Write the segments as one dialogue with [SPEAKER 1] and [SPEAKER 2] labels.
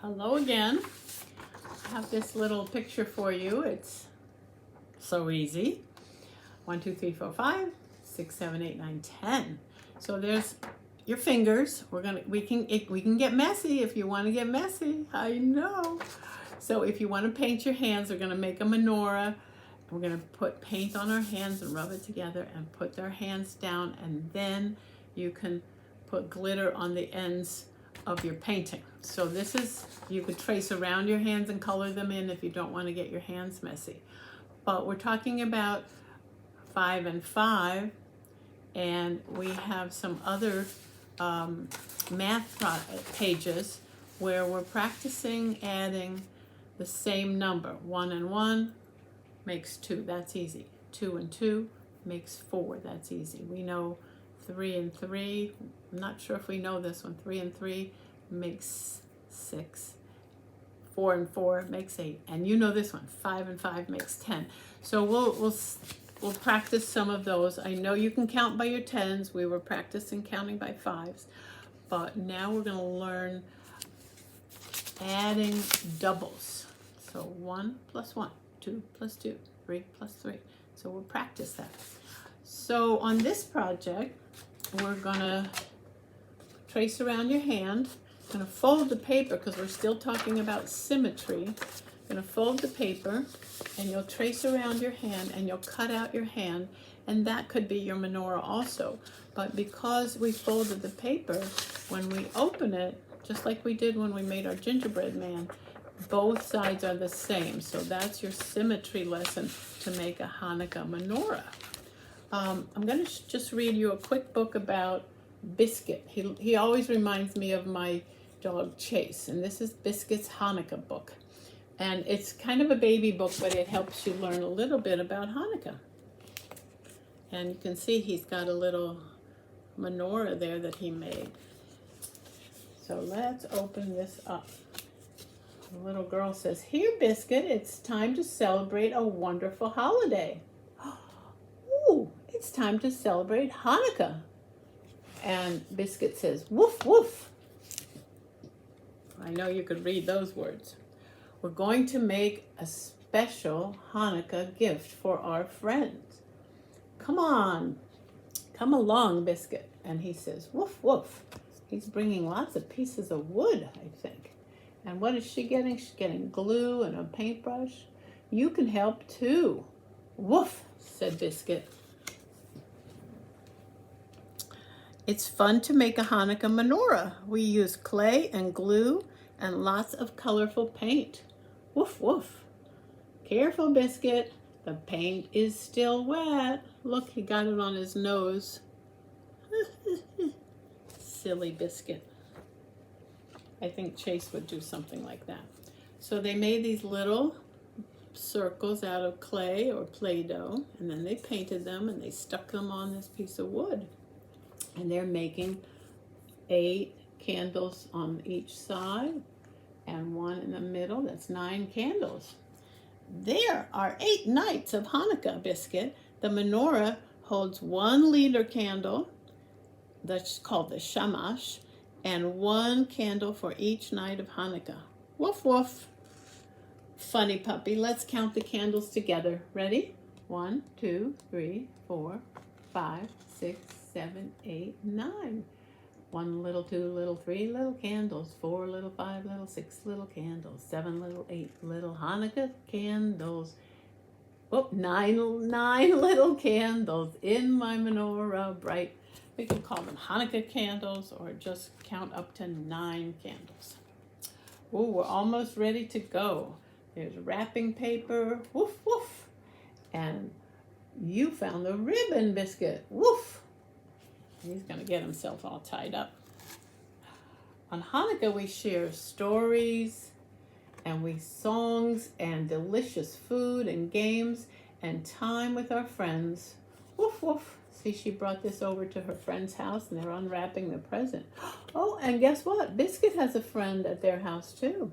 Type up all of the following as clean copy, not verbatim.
[SPEAKER 1] Hello again. I have this little picture for you. It's so easy. 1, 2, 3, 4, 5, 6, 7, 8, 9, 10. So there's your fingers. We can get messy if you want to get messy. I know. So if you want to paint your hands, we're going to make a menorah. We're going to put paint on our hands and rub it together and put our hands down, and then you can put glitter on the ends of your painting. So this is, you could trace around your hands and color them in if you don't want to get your hands messy. But we're talking about 5 and 5, and we have some other math pages where we're practicing adding the same number. 1 and 1 makes 2, that's easy. 2 and 2 makes 4, that's easy. We know 3 and 3, I'm not sure if we know this one. 3 and 3 makes 6. 4 and 4 makes 8. And you know this one. 5 and 5 makes 10. So we'll practice some of those. I know you can count by your 10s. We were practicing counting by 5s. But now we're going to learn adding doubles. So 1 plus 1, 2 plus 2, 3 plus 3. So we'll practice that. So on this project, we're going to trace around your hand. I'm going to fold the paper because we're still talking about symmetry. I'm going to fold the paper, and you'll trace around your hand, and you'll cut out your hand, and that could be your menorah also. But because we folded the paper, when we open it, just like we did when we made our gingerbread man, both sides are the same. So that's your symmetry lesson to make a Hanukkah menorah. I'm going to just read you a quick book about Biscuit. He always reminds me of my dog Chase, and this is Biscuit's Hanukkah book. And it's kind of a baby book, but it helps you learn a little bit about Hanukkah. And you can see he's got a little menorah there that he made. So let's open this up. The little girl says, "Here, Biscuit, it's time to celebrate a wonderful holiday." "Ooh, it's time to celebrate Hanukkah." And Biscuit says, "Woof, woof." I know you could read those words. "We're going to make a special Hanukkah gift for our friends. Come on, come along, Biscuit." And he says, "Woof, woof." He's bringing lots of pieces of wood, I think. And what is she getting? She's getting glue and a paintbrush. "You can help too." "Woof," said Biscuit. "It's fun to make a Hanukkah menorah. We use clay and glue and lots of colorful paint." "Woof, woof." "Careful, Biscuit. The paint is still wet." Look, he got it on his nose. Silly Biscuit. I think Chase would do something like that. So they made these little circles out of clay or Play-Doh, and then they painted them and they stuck them on this piece of wood. And they're making 8 candles on each side and 1 in the middle. That's 9 candles. "There are 8 nights of Hanukkah, Biscuit. The menorah holds 1 liter candle, that's called the shamash, and 1 candle for each night of Hanukkah." "Woof, woof." Funny puppy. Let's count the candles together. Ready? 1, 2, 3, 4, 5, 6, 7, 8, 9. 1 little, 2 little, 3 little candles, 4 little, 5 little, 6 little candles, 7 little, 8 little Hanukkah candles. Oh, 9 little candles in my menorah bright. We can call them Hanukkah candles or just count up to 9 candles. Oh, we're almost ready to go. There's wrapping paper. Woof, woof. And you found the ribbon, Biscuit. Woof. He's going to get himself all tied up. On Hanukkah, we share stories and songs and delicious food and games and time with our friends. Woof, woof. See, she brought this over to her friend's house, and they're unwrapping the present. Oh, and guess what? Biscuit has a friend at their house, too.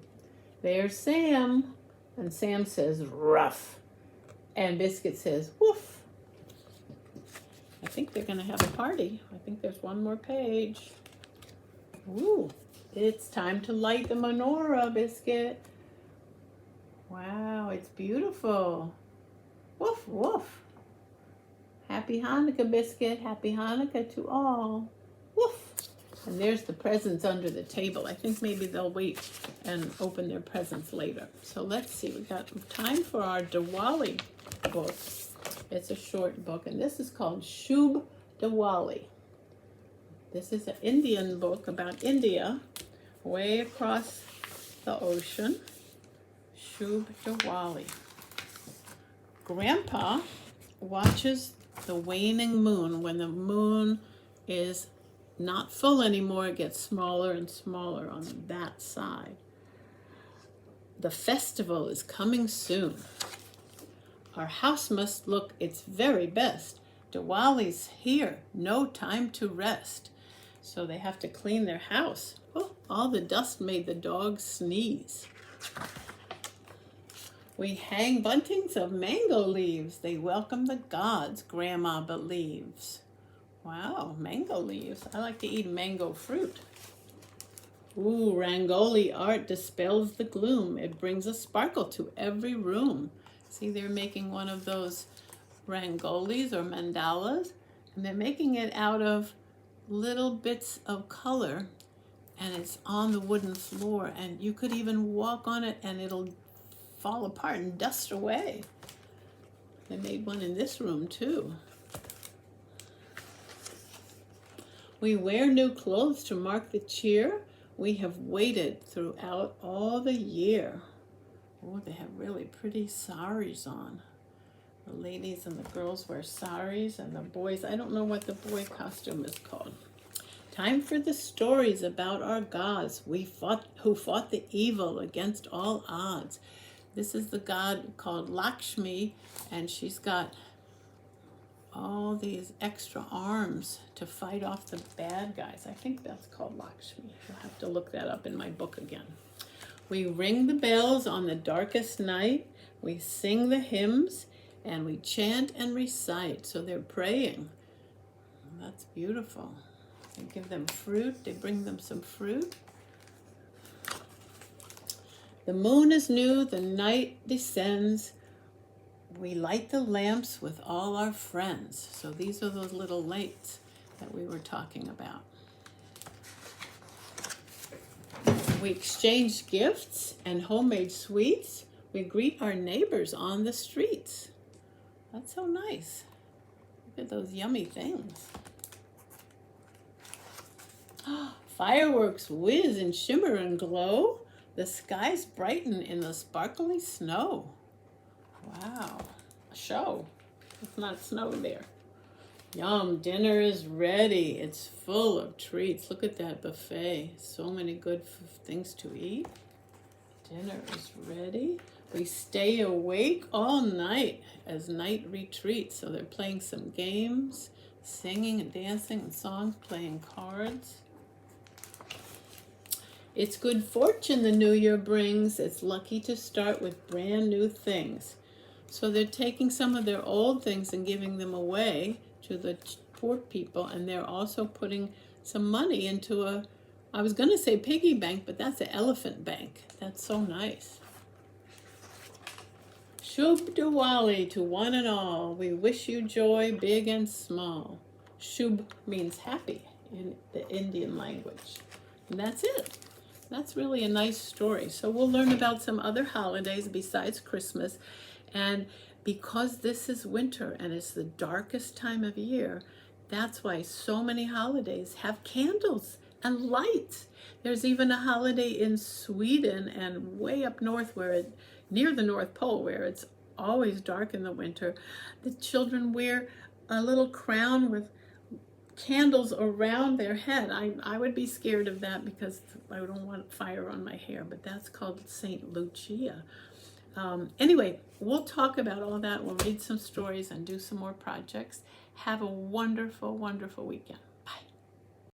[SPEAKER 1] There's Sam. And Sam says, "Rough." And Biscuit says, "Woof." I think they're going to have a party. I think there's one more page. Ooh, It's time to light the menorah, Biscuit. Wow, it's beautiful. Woof, woof. Happy Hanukkah, Biscuit. Happy Hanukkah to all. Woof. And there's the presents under the table. I think maybe they'll wait and open their presents later. So let's see. We got time for our Diwali book. It's a short book, and this is called Shubh Diwali. This is an Indian book about India, way across the ocean. Shubh Diwali. Grandpa watches the waning moon. When the moon is not full anymore, it gets smaller and smaller on that side. The festival is coming soon. Our house must look its very best. Diwali's here, no time to rest. So they have to clean their house. Oh, all the dust made the dogs sneeze. We hang buntings of mango leaves. They welcome the gods, Grandma believes. Wow, mango leaves. I like to eat mango fruit. Ooh, Rangoli art dispels the gloom. It brings a sparkle to every room. See, they're making one of those rangolis or mandalas, and they're making it out of little bits of color, and it's on the wooden floor, and you could even walk on it and it'll fall apart and dust away. They made one in this room too. We wear new clothes to mark the cheer. We have waited throughout all the year. Oh, they have really pretty saris on. The ladies and the girls wear saris, and the boys, I don't know what the boy costume is called. Time for the stories about our gods who fought the evil against all odds. This is the god called Lakshmi, and she's got all these extra arms to fight off the bad guys. I think that's called Lakshmi. I'll have to look that up in my book again. We ring the bells on the darkest night. We sing the hymns, and we chant and recite. So they're praying. That's beautiful. They give them fruit. They bring them some fruit. The moon is new. The night descends. We light the lamps with all our friends. So these are those little lights that we were talking about. We exchange gifts and homemade sweets. We greet our neighbors on the streets. That's so nice. Look at those yummy things. Fireworks whiz and shimmer and glow. The skies brighten in the sparkly snow. Wow, a show. It's not snow there. Yum, dinner is ready. It's full of treats. Look at that buffet. So many good things to eat. Dinner is ready. We stay awake all night as night retreats. So they're playing some games, singing and dancing and songs, playing cards. It's good fortune the new year brings. It's lucky to start with brand new things. So they're taking some of their old things and giving them away to the poor people, and they're also putting some money into I was going to say piggy bank, but that's an elephant bank. That's so nice. Shubh Diwali to one and all. We wish you joy, big and small. Shubh means happy in the Indian language. And that's it. That's really a nice story. So we'll learn about some other holidays besides Christmas. And because this is winter and it's the darkest time of year, that's why so many holidays have candles and lights. There's even a holiday in Sweden and way up north near the North Pole, where it's always dark in the winter. The children wear a little crown with candles around their head. I would be scared of that because I don't want fire on my hair, but that's called Saint Lucia. Anyway, we'll talk about all that. We'll read some stories and do some more projects. Have a wonderful, wonderful weekend.